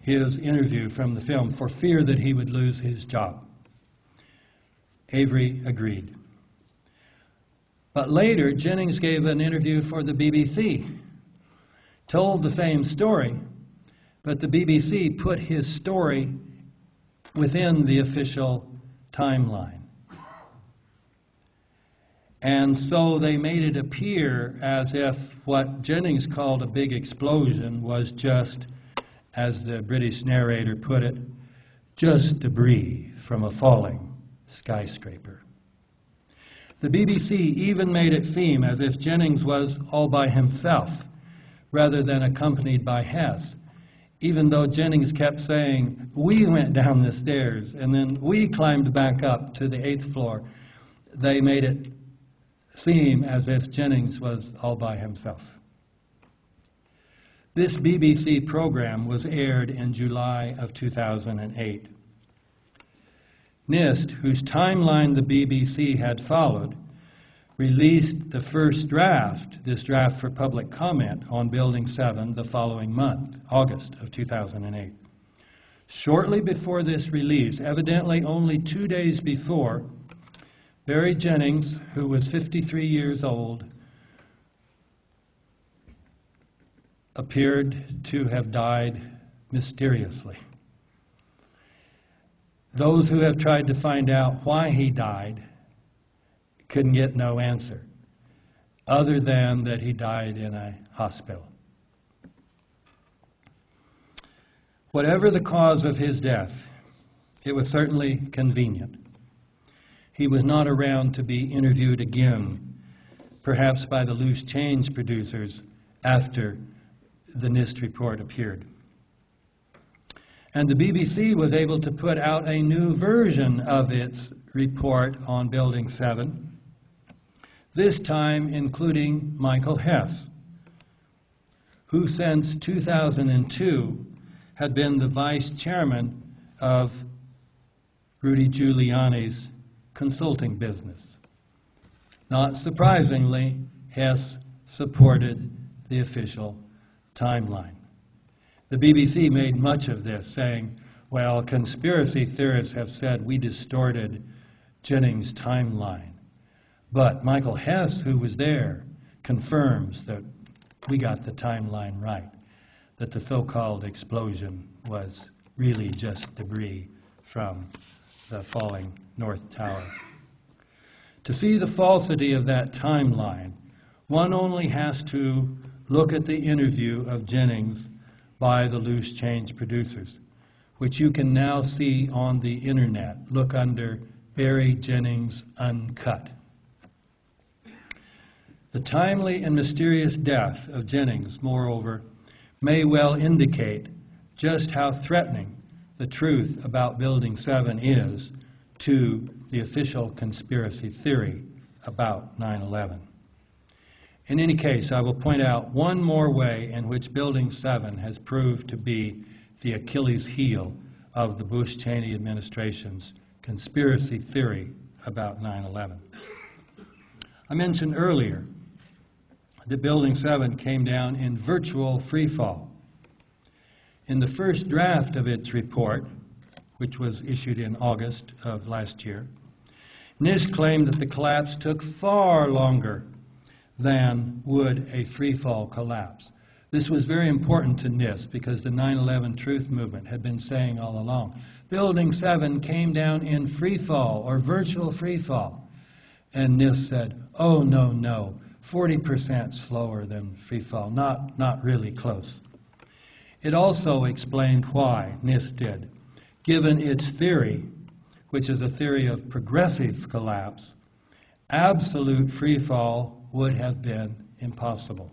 his interview from the film for fear that he would lose his job. Avery agreed. But later, Jennings gave an interview for the BBC, told the same story, but the BBC put his story within the official timeline. And so they made it appear as if what Jennings called a big explosion was just, as the British narrator put it, just debris from a falling skyscraper. The BBC even made it seem as if Jennings was all by himself, rather than accompanied by Hess, even though Jennings kept saying, we went down the stairs and then we climbed back up to the 8th floor, they made it seem as if Jennings was all by himself. This BBC program was aired in July of 2008. NIST, whose timeline the BBC had followed, released the first draft, this draft for public comment, on Building 7 the following month, August of 2008. Shortly before this release, evidently only 2 days before, Barry Jennings, who was 53 years old, appeared to have died mysteriously. Those who have tried to find out why he died couldn't get no answer, other than that he died in a hospital. Whatever the cause of his death, it was certainly convenient. He was not around to be interviewed again, perhaps by the loose change producers after the NIST report appeared. And the BBC was able to put out a new version of its report on Building 7, this time including Michael Hess, who since 2002 had been the vice chairman of Rudy Giuliani's consulting business. Not surprisingly, Hess supported the official timeline. The BBC made much of this, saying, well, conspiracy theorists have said we distorted Jennings' timeline. But Michael Hess, who was there, confirms that we got the timeline right, that the so-called explosion was really just debris from the falling North Tower. To see the falsity of that timeline, one only has to look at the interview of Jennings by the loose change producers, which you can now see on the internet. Look under Barry Jennings Uncut. The timely and mysterious death of Jennings, moreover, may well indicate just how threatening the truth about Building 7 is to the official conspiracy theory about 9/11. In any case, I will point out one more way in which Building 7 has proved to be the Achilles heel of the Bush-Cheney administration's conspiracy theory about 9/11. I mentioned earlier that Building 7 came down in virtual freefall. In the first draft of its report, which was issued in August of last year, NIST claimed that the collapse took far longer than would a freefall collapse. This was very important to NIST because the 9/11 Truth Movement had been saying all along, Building 7 came down in freefall or virtual freefall. And NIST said, oh, no, 40% slower than freefall, not really close. It also explained why NIST did. Given its theory, which is a theory of progressive collapse, absolute freefall would have been impossible.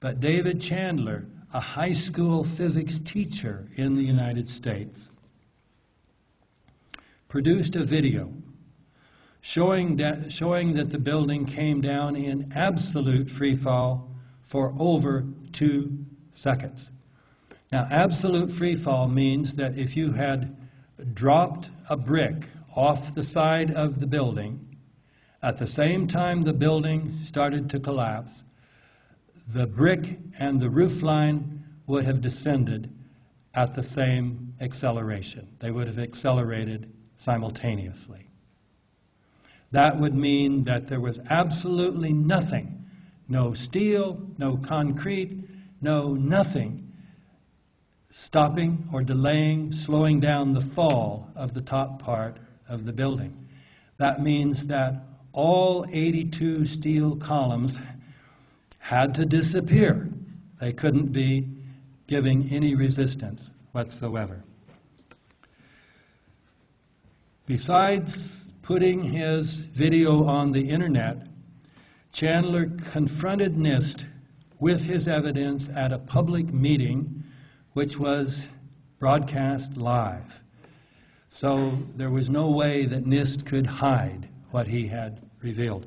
But David Chandler, a high school physics teacher in the United States, produced a video showing that the building came down in absolute freefall for over 2 seconds. Now, absolute freefall means that if you had dropped a brick off the side of the building, at the same time the building started to collapse, the brick and the roof line would have descended at the same acceleration. They would have accelerated simultaneously. That would mean that there was absolutely nothing, no steel, no concrete, no nothing, stopping or delaying, slowing down the fall of the top part of the building. That means that all 82 steel columns had to disappear. They couldn't be giving any resistance whatsoever. Besides putting his video on the internet, Chandler confronted NIST with his evidence at a public meeting which was broadcast live. So there was no way that NIST could hide what he had revealed.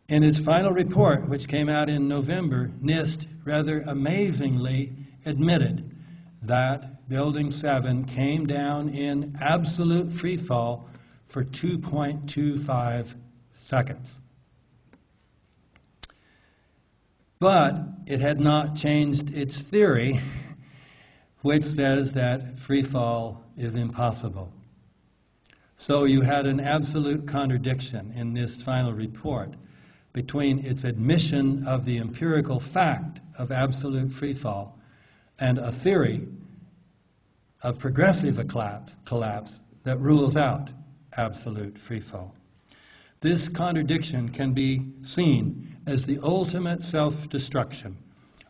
In its final report, which came out in November, NIST rather amazingly admitted that Building 7 came down in absolute free fall for 2.25 seconds. But it had not changed its theory, which says that free fall is impossible. So you had an absolute contradiction in this final report between its admission of the empirical fact of absolute free fall and a theory of progressive collapse that rules out absolute free fall. This contradiction can be seen as the ultimate self-destruction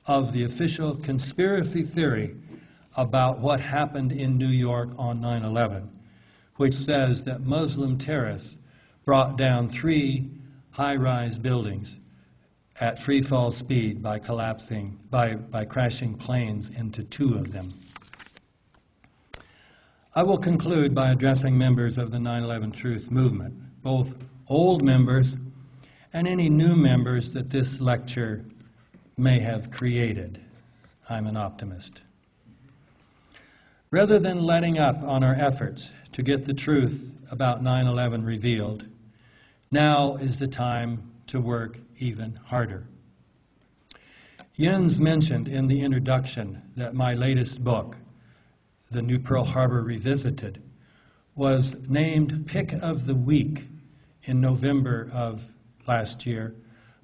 of the official conspiracy theory about what happened in New York on 9/11, which says that Muslim terrorists brought down 3 high-rise buildings at free fall speed by crashing planes into 2 of them. I will conclude by addressing members of the 9/11 Truth movement, both old members and any new members that this lecture may have created. I'm an optimist. Rather than letting up on our efforts to get the truth about 9/11 revealed, now is the time to work even harder. Jens mentioned in the introduction that my latest book, The New Pearl Harbor Revisited, was named Pick of the Week in November of last year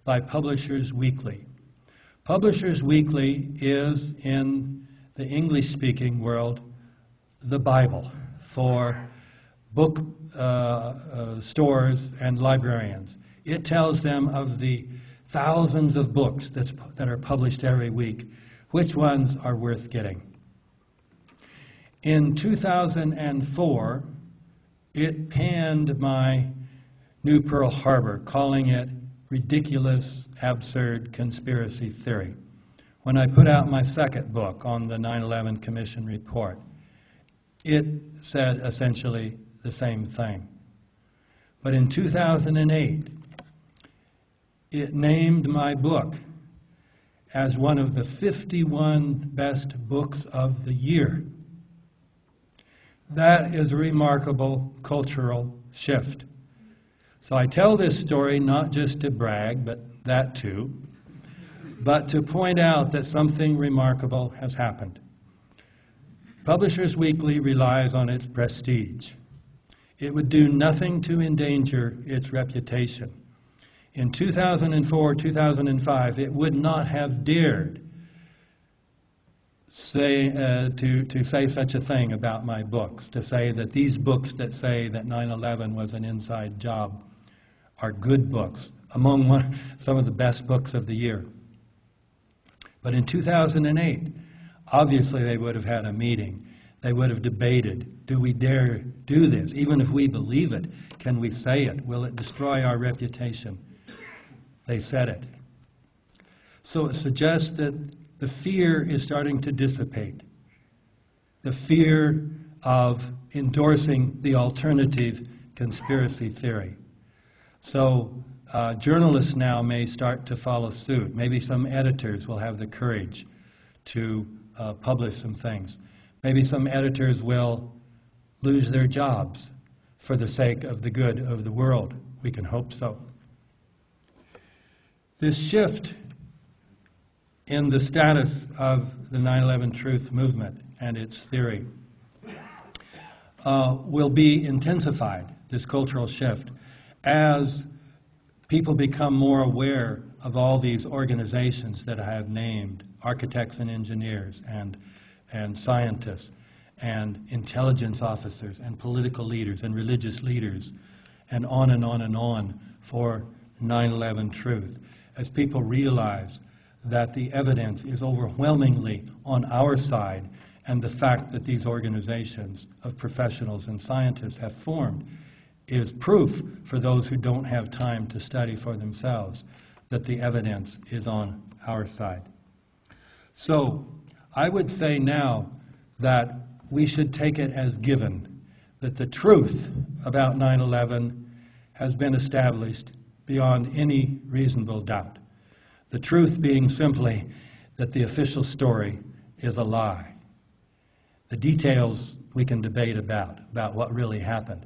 by Publishers Weekly. Publishers Weekly is, in the English-speaking world, the Bible for book stores and librarians. It tells them of the thousands of books that are published every week, which ones are worth getting. In 2004, it panned my New Pearl Harbor, calling it ridiculous, absurd conspiracy theory. When I put out my second book on the 9/11 Commission report, it said essentially the same thing. But in 2008, it named my book as one of the 51 best books of the year. That is a remarkable cultural shift. So I tell this story not just to brag, but that too, but to point out that something remarkable has happened. Publishers Weekly relies on its prestige. It would do nothing to endanger its reputation. In 2004, 2005, it would not have dared to say such a thing about my books, to say that these books that say that 9/11 was an inside job are good books, among some of the best books of the year. But in 2008, obviously they would have had a meeting. They would have debated, do we dare do this? Even if we believe it, can we say it? Will it destroy our reputation? They said it. So it suggests that the fear is starting to dissipate. The fear of endorsing the alternative conspiracy theory. So journalists now may start to follow suit. Maybe some editors will have the courage to publish some things. Maybe some editors will lose their jobs for the sake of the good of the world. We can hope so. This shift in the status of the 9/11 Truth movement and its theory will be intensified, this cultural shift, as people become more aware of all these organizations that I have named, architects and engineers and scientists and intelligence officers and political leaders and religious leaders and on and on and on for 9/11 Truth. As people realize that the evidence is overwhelmingly on our side and the fact that these organizations of professionals and scientists have formed is proof for those who don't have time to study for themselves that the evidence is on our side. So I would say now that we should take it as given that the truth about 9/11 has been established beyond any reasonable doubt. The truth being simply that the official story is a lie. The details we can debate about what really happened.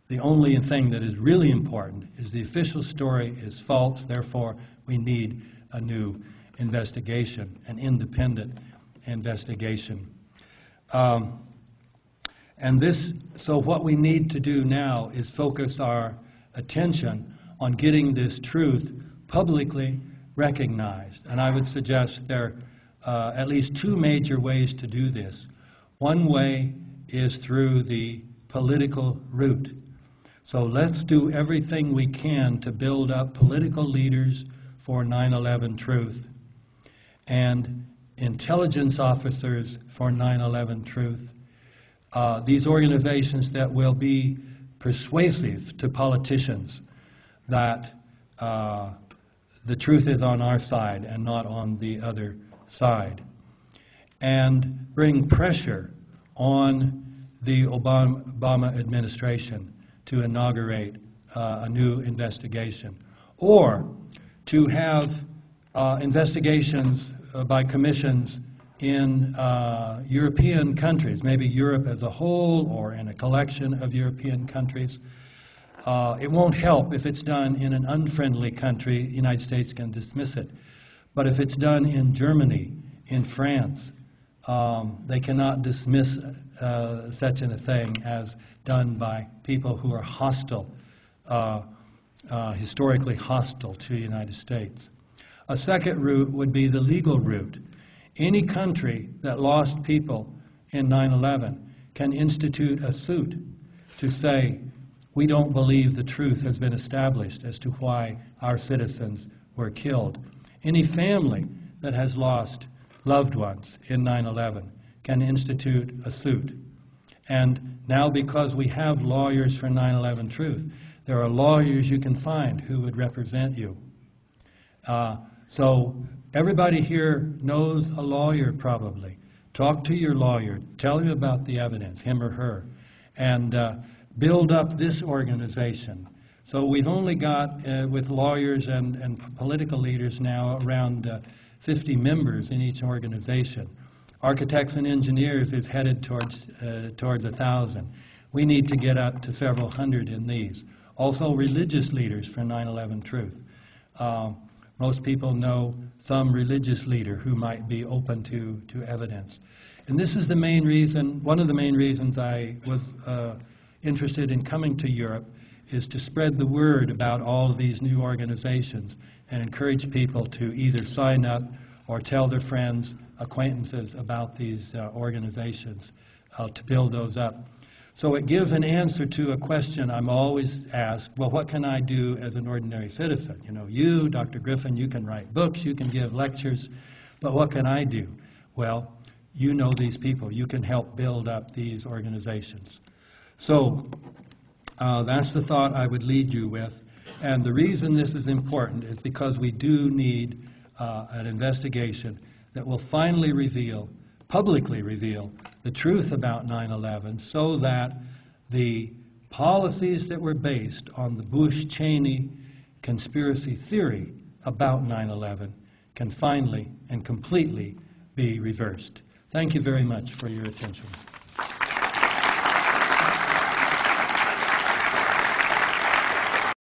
The only thing that is really important is the official story is false, therefore we need a new investigation, an independent investigation. So what we need to do now is focus our attention on getting this truth publicly recognized. And I would suggest there are at least two major ways to do this. One way is through the political route. So let's do everything we can to build up political leaders for 9/11 truth and intelligence officers for 9/11 truth. These organizations that will be persuasive to politicians that the truth is on our side and not on the other side, and bring pressure on the Obama administration to inaugurate a new investigation, or to have investigations by commissions in European countries, maybe Europe as a whole or in a collection of European countries. It won't help if it's done in an unfriendly country. The United States can dismiss it. But if it's done in Germany, in France, they cannot dismiss such a thing as done by people who are hostile, historically hostile to the United States. A second route would be the legal route. Any country that lost people in 9/11 can institute a suit to say, we don't believe the truth has been established as to why our citizens were killed. Any family that has lost loved ones in 9/11 can institute a suit. And now, because we have lawyers for 9/11 truth, there are lawyers you can find who would represent you. So everybody here knows a lawyer probably. Talk to your lawyer. Tell him about the evidence, him or her, and build up this organization. So we've only got, with lawyers and political leaders now, around 50 members in each organization. Architects and engineers is headed towards 1,000. We need to get up to several hundred in these. Also religious leaders for 9/11 truth. Most people know some religious leader who might be open to evidence. And this is the main reason, one of the main reasons I was interested in coming to Europe, is to spread the word about all of these new organizations and encourage people to either sign up or tell their friends, acquaintances about these organizations to build those up. So it gives an answer to a question I'm always asked, well, what can I do as an ordinary citizen? You know, you, Dr. Griffin, you can write books, you can give lectures, but what can I do? Well, you know these people. You can help build up these organizations. So that's the thought I would lead you with. And the reason this is important is because we do need an investigation that will finally reveal, publicly reveal, the truth about 9/11 so that the policies that were based on the Bush-Cheney conspiracy theory about 9/11 can finally and completely be reversed. Thank you very much for your attention.